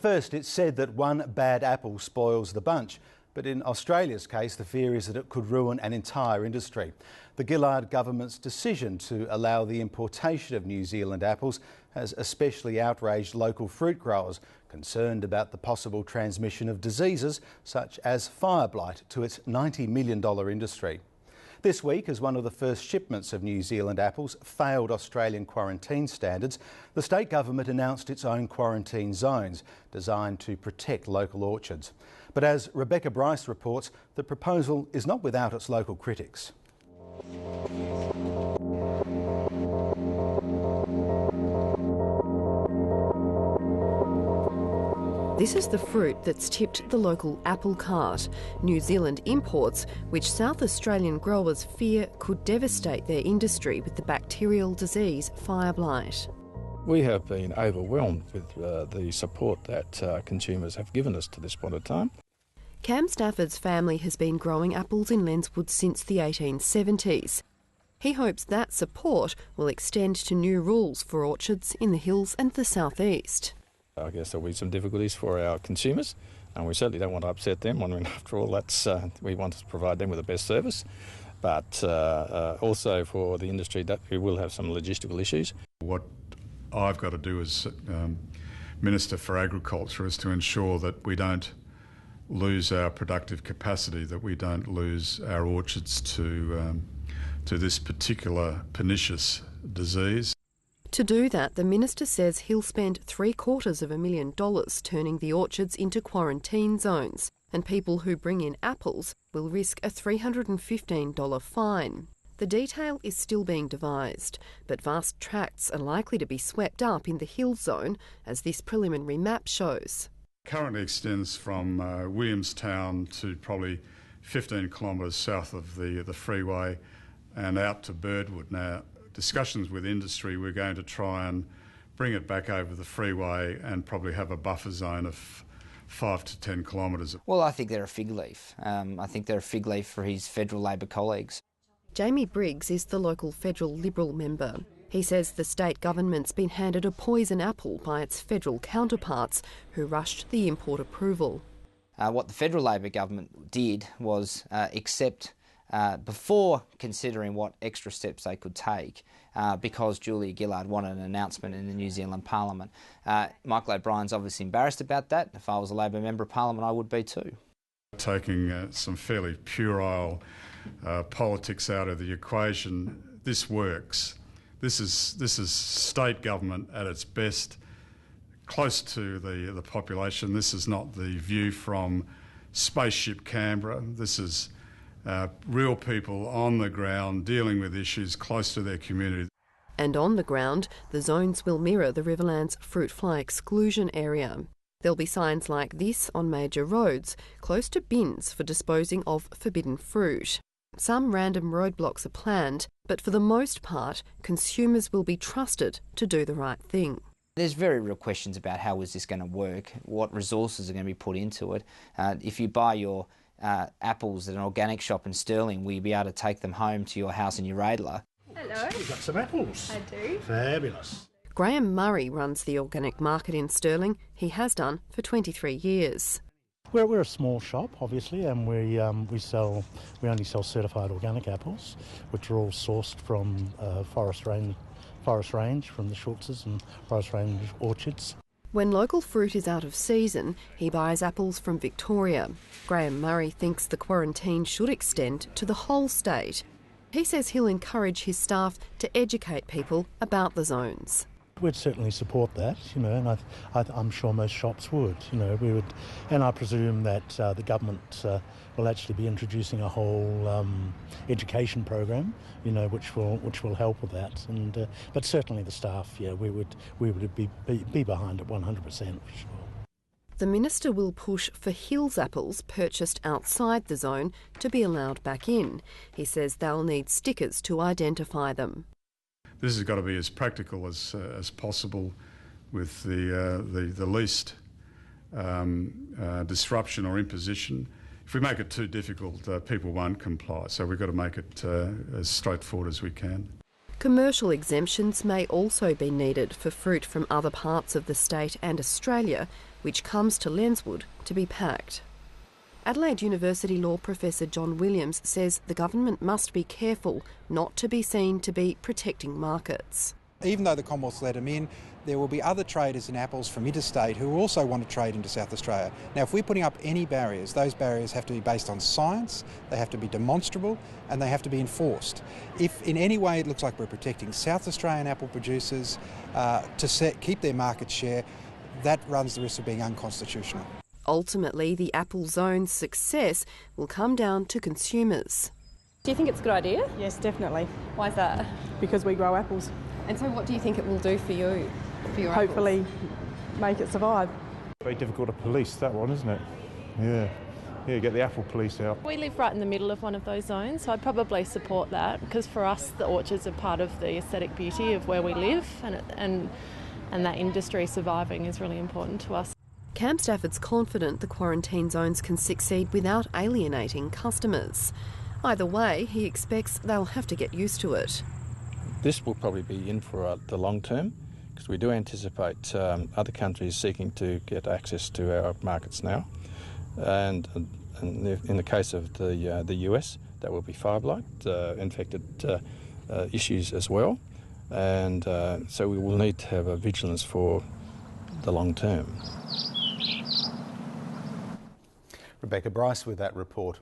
First, it's said that one bad apple spoils the bunch, but in Australia's case, the fear is that it could ruin an entire industry. The Gillard government's decision to allow the importation of New Zealand apples has especially outraged local fruit growers, concerned about the possible transmission of diseases such as fire blight to its $90 million industry. This week, as one of the first shipments of New Zealand apples failed Australian quarantine standards, the state government announced its own quarantine zones designed to protect local orchards. But as Rebecca Bryce reports, the proposal is not without its local critics. This is the fruit that's tipped the local apple cart. New Zealand imports, which South Australian growers fear could devastate their industry with the bacterial disease fire blight. We have been overwhelmed with the support that consumers have given us to this point of time. Cam Stafford's family has been growing apples in Lenswood since the 1870s. He hopes that support will extend to new rules for orchards in the hills and the southeast. I guess there'll be some difficulties for our consumers, and we certainly don't want to upset them. I mean, after all, we want to provide them with the best service, but also for the industry that we will have some logistical issues. What I've got to do as Minister for Agriculture is to ensure that we don't lose our productive capacity, that we don't lose our orchards to this particular pernicious disease. To do that, the Minister says he'll spend $750,000 turning the orchards into quarantine zones, and people who bring in apples will risk a $315 fine. The detail is still being devised, but vast tracts are likely to be swept up in the hill zone, as this preliminary map shows. Currently extends from Williamstown to probably 15 kilometres south of the freeway and out to Birdwood. Now, discussions with industry, we're going to try and bring it back over the freeway and probably have a buffer zone of 5 to 10 kilometres. Well, I think they're a fig leaf. I think they're a fig leaf for his federal Labor colleagues. Jamie Briggs is the local federal Liberal member. He says the state government's been handed a poison apple by its federal counterparts who rushed the import approval. What the federal Labor government did was accept, before considering what extra steps they could take, because Julia Gillard wanted an announcement in the New Zealand Parliament. Michael O'Brien's obviously embarrassed about that. If I was a Labor member of Parliament, I would be too. Taking some fairly puerile politics out of the equation, this works. This is state government at its best, close to the population. This is not the view from Spaceship Canberra. This is real people on the ground dealing with issues close to their community. And on the ground, the zones will mirror the Riverland's fruit fly exclusion area. There'll be signs like this on major roads, close to bins for disposing of forbidden fruit. Some random roadblocks are planned, but for the most part, consumers will be trusted to do the right thing. There's very real questions about how is this going to work, what resources are going to be put into it. If you buy your apples at an organic shop in Stirling, will you be able to take them home to your house in Uradla? Hello. You've got some apples. I do. Fabulous. Graham Murray runs the organic market in Stirling. He has done for 23 years. We're a small shop, obviously, and we only sell certified organic apples, which are all sourced from forest range from the Schultzes and forest range orchards. When local fruit is out of season, he buys apples from Victoria. Graham Murray thinks the quarantine should extend to the whole state. He says he'll encourage his staff to educate people about the zones. We'd certainly support that, and I'm sure most shops would, we would, and I presume that the government will actually be introducing a whole education program, which will help with that. And but certainly the staff, we would be behind it 100% for sure. The minister will push for Hills apples purchased outside the zone to be allowed back in. He says they'll need stickers to identify them. This has got to be as practical as possible, with the least disruption or imposition. If we make it too difficult, people won't comply. So we've got to make it as straightforward as we can. Commercial exemptions may also be needed for fruit from other parts of the state and Australia which comes to Lenswood to be packed. Adelaide University law professor John Williams says the government must be careful not to be seen to be protecting markets. Even though the Commonwealth's let them in, there will be other traders in apples from interstate who also want to trade into South Australia. Now, if we're putting up any barriers, those barriers have to be based on science, they have to be demonstrable, and they have to be enforced. If in any way it looks like we're protecting South Australian apple producers keep their market share, that runs the risk of being unconstitutional. Ultimately, the apple zone's success will come down to consumers. Do you think it's a good idea? Yes, definitely. Why is that? Because we grow apples. And so what do you think it will do for you? For your Hopefully apples? make it survive. Very difficult to police that one, isn't it? Yeah, get the apple police out. We live right in the middle of one of those zones, so I'd probably support that because for us the orchards are part of the aesthetic beauty of where we live and that industry surviving is really important to us. Cam Stafford's confident the quarantine zones can succeed without alienating customers. Either way, he expects they'll have to get used to it. This will probably be in for the long term because we do anticipate other countries seeking to get access to our markets now. And in the case of the US, that will be fire blight, infected issues as well. And so we will need to have a vigilance for the long term. Rebecca Bryce with that report.